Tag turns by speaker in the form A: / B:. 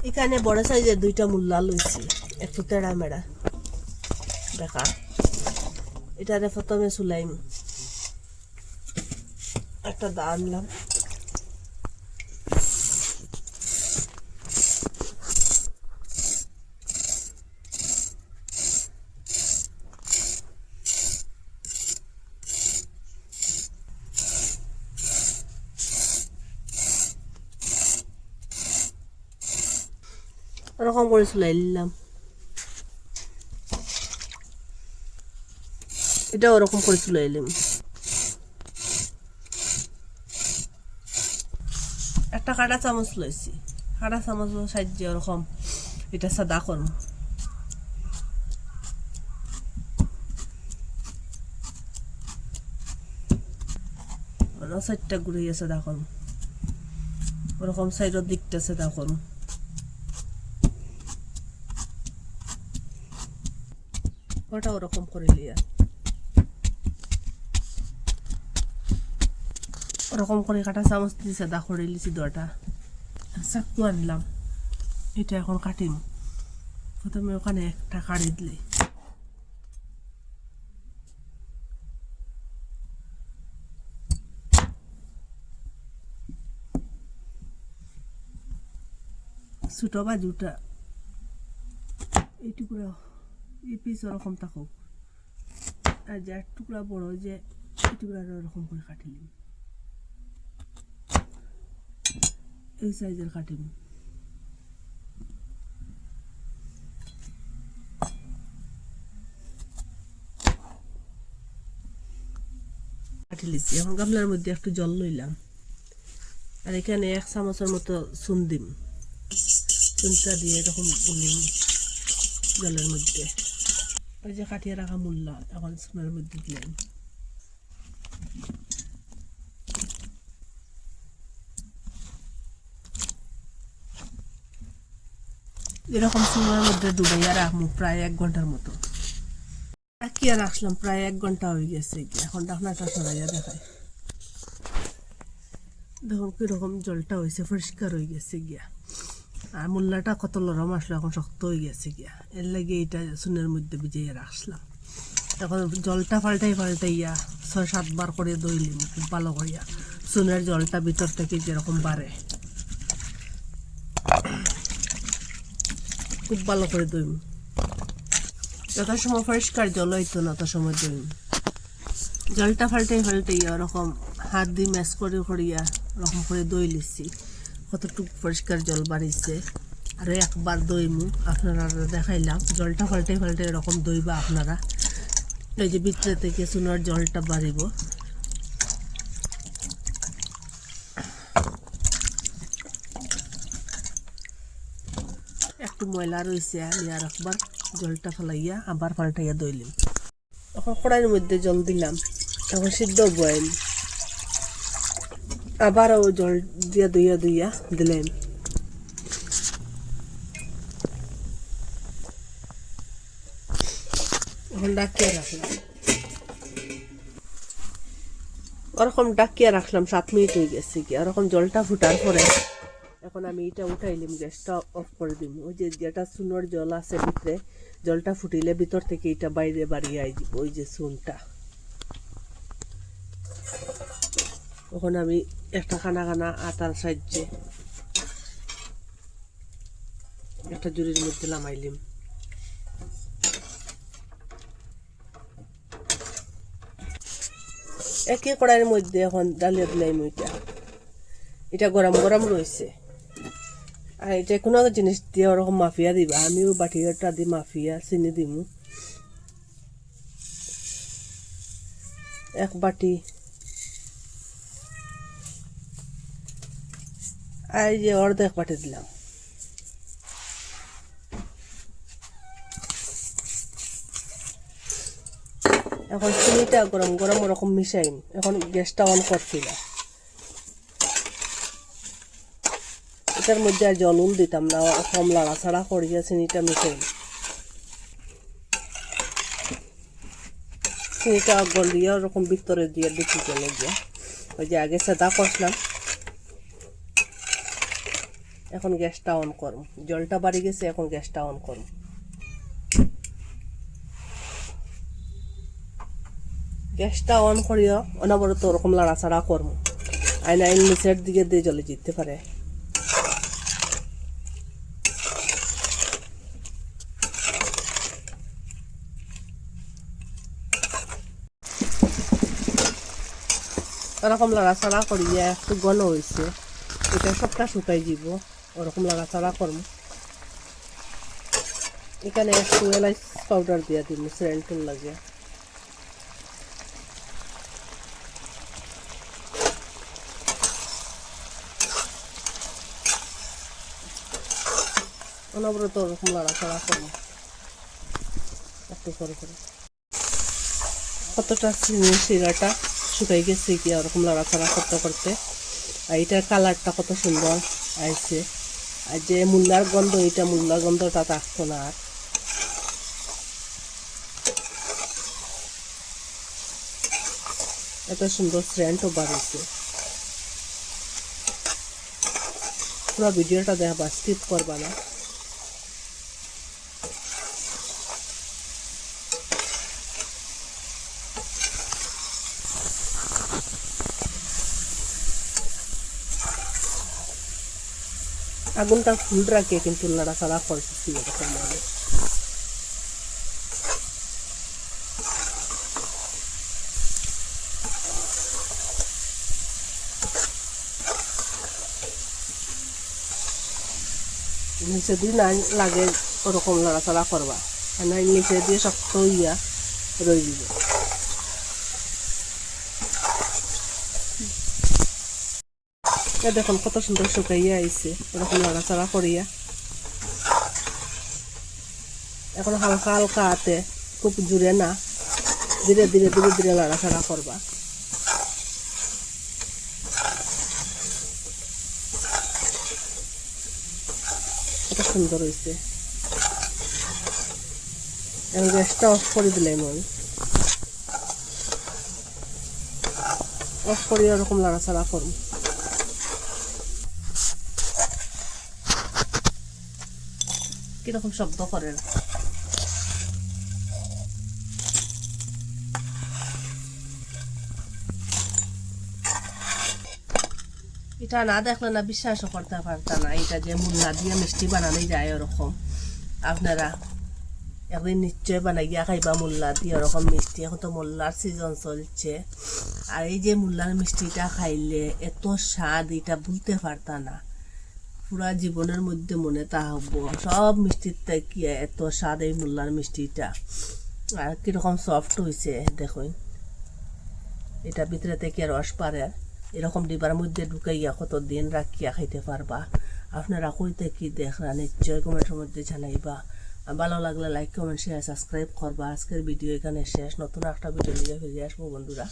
A: এখানে বড় সাইজের দুইটা মুল্লা লইছি, একটু তেড়া মেড়া দেখা। এটারে প্রথমে চুলাইম, একটা দা আনলাম, ওরকম করে চুলাই নিলাম। এটা ওরকম করে চুলাই নিলাম। একটা কাঁটা চামচ লইছি, কাঁটা চামচ সাহায্যে ওরকম এটা সাদা করম। সাইডটা ঘুরিয়ে সাদা করম, ওরকম সাইডের দিকটা সাদা করম। ওটা ওরকম করে লিয়া ওরকম করে কাটা চামচ দিয়ে সাদা করে লিছি। দটা চাকু আনলাম, এটা এখন কাটিম। প্রথমে ওখানে একটা কাড়ি দিলে ছোট বাজুটা এই টুকরা এই পিস ওরকম থাকুক, আর যার টুকরা বড় যে এই টুকরা ওরকম করে কাটিলাম, এই সাইজের কাটিম। কাটি লিছি। এখন গামলার মধ্যে একটু জল লইলাম, আর এখানে 1 চামচের মতো চুন দিম। চুনটা দিয়ে এরকম বলিম জলের মধ্যে। ওই যে কাটিয়ে রাখা মুল্লা এখন চুনের মধ্যে দিলাম। এরকম চুনের মধ্যে ডুবাইয়া রাখবো প্রায় 1 ঘন্টার মতো। রাখিয়া রাখলাম, প্রায় 1 ঘন্টা হয়ে গেছে। এখন ঢাকনাটা সরাইয়া দেখায়, দেখুন কিরকম জলটা হয়েছে, পরিষ্কার হয়ে গেছে গিয়া। আর মুল্লাটা কত নরম আসলো, এখন শক্ত হয়ে গেছে গিয়া। এর লাগে এইটা চুনের মধ্যে ভিজিয়ে রাখলাম। এখন জলটা পাল্টাইয়া 6-7 বার করে দইলিম খুব ভালো করিয়া। চুনের জলটা ভিতর থেকে যেরকম বাড়ে খুব ভালো করে দইম। যত সময় পরিষ্কার জল হইতো না তত সময় দইম। জলটা পাল্টাইয়া ওরকম হাত দিয়ে ম্যাশ করে করিয়া ওরকম করে দই লিছি। কতটুকু পরিষ্কার জল বাড়িছে। আর একবার দইমু আপনারা দেখাইলাম। জলটা পাল্টাই এরকম দইবা আপনারা। এই যে ভিতরে থেকে চুনার জলটা বাড়িব। একটু ময়লা রয়েছে, আমি আর একবার জলটা ফেলাইয়া আবার পাল্টাইয়া দইলিম। এখন কড়াইয়ের মধ্যে জল দিলাম, এখন সিদ্ধ বয়েল। আবারও জল দিয়া দইয়া দিলেন। এখন ডাকিয়ে রাখলাম, ওরকম ডাকিয়ে রাখলাম। 7 মিনিট হয়ে গেছে কি। ওরকম জলটা ফুটার পরে এখন আমি এটা উঠাইলাম, গ্যাসটা অফ করে দিম। ওই যে যেটা চুনোর জল আছে ভিতরে, জলটা ফুটিলে ভিতর থেকে এটা বাইরে বাড়িয়ে আইব। ওই যে চুনটা তখন আমি একটা খানা আটার সাহায্যে একটা জুড়ির মধ্যে নামাইলিম। একই কড়াইয়ের মধ্যে এখন ডালিয়া দিলাম। এটা গরম রয়েছে। আর এটা কোনো জিনিস দিয়ে ওরকম মাফিয়া দিবা। আমিও বাটিটা দিয়ে মাফিয়া চিনি দিমু। 1 বাটি। আর এই যে অর্ধেক বাটি দিলাম। এখন চিনিটা গরম ওরকম মিশাইম। এখন গ্যাসটা অন করছি না। এটার মধ্যে আর জল দিতাম না, কম লাড়াছাড়া করিয়া চিনিটা মিশাইম। চিনিটা গলিয়ে ওরকম ভিতরে দিয়ে দিচ্ছি জলে দিয়ে। ওই যে আগে সাদা করলাম এখন গ্যাসটা অন করব, জলটা বাড়ি গেছে, এখন গ্যাসটা অন করব। গ্যাসটা অন করিও অনবরত ওরকম লাড়াচাড়া করব, আইনা নিচের দিকে দিয়ে জলে যেতে পারে। ওরকম লাড়াচাড়া করিয়া একটু ঘন হয়েছে, এটা সবটা শুকাই দিব, ওরকম লাড়াচাড়া করব। এখানে একটু এলাচ পাউডার দিয়ে দিব সেন্টুল লাগে। অনবরত ওরকম লাড়াচাড়া করব একটু করে করে। কতটা চিনি শিরাটা শুকাই গেছে কি ওরকম লাড়াচাড়া করতে করতে। আর এটার কালারটা কত সুন্দর আইছে। আর যে মূলার গন্ধ, এটা মূলার গন্ধটা থাকতো না আর। এত সুন্দর সেন্টও বাড়িছে। পুরো ভিডিওটা দেখবা, স্কিপ করবা না। আগুনটা ফুল রাখে কিন্তু নাড়াচাড়া করতেছি এরকম মানে। নিচে দিয়ে না লাগে ওরকম নাড়াচাড়া করবা, নিচে দিয়ে শক্ত ইয়া রয়ে দিব। দেখুন কত সুন্দর শুকাইয়া আইছে, এরকম নাড়াচাড়া করিয়া। এখন হালকা হালকা হাতে, খুব জোরে না, ধীরে ধীরে ধীরে ধীরে নাড়াচাড়া করবা। কত সুন্দর হয়েছে। এখন গ্যাসটা অফ করে দিলাম আমি, অফ করে ওরকম নাড়াচাড়া করব। কিরকম শব্দ করে, এটা না দেখলে না বিশ্বাসও করতে পারতা না, এটা যে মুল্লা দিয়ে মিষ্টি বানানো যায় ওরকম। আপনারা একদিন নিশ্চয় বানাইয়া খাইবা মুল্লা দিয়ে ওরকম মিষ্টি। এখন তো মোল্লার সিজন চলছে, আর এই যে মুল্লার মিষ্টিটা খাইলে এত স্বাদ, এটা বলতে পারতা না। পুরা জীবনের মধ্যে মনে থাকবো সব মিষ্টির থেকে এত স্বাদ এই মুল্লার মিষ্টিটা। আর কিরকম সফট হয়েছে দেখুন, এটা ভিতরে থেকে রস পারে, এরকম ডিবার মধ্যে ঢুকাইয়া কত দিন রাখিয়া খাইতে পারবা। আপনারা কইতে কি দেখরা নিশ্চয় কমেন্টের মধ্যে জানাইবা। ভালো লাগলে লাইক, কমেন্ট, শেয়ার, সাবস্ক্রাইব করবা। আজকের ভিডিও এখানে শেষ, নতুন একটা ভিডিও নিয়ে ফিরে আসবো বন্ধুরা।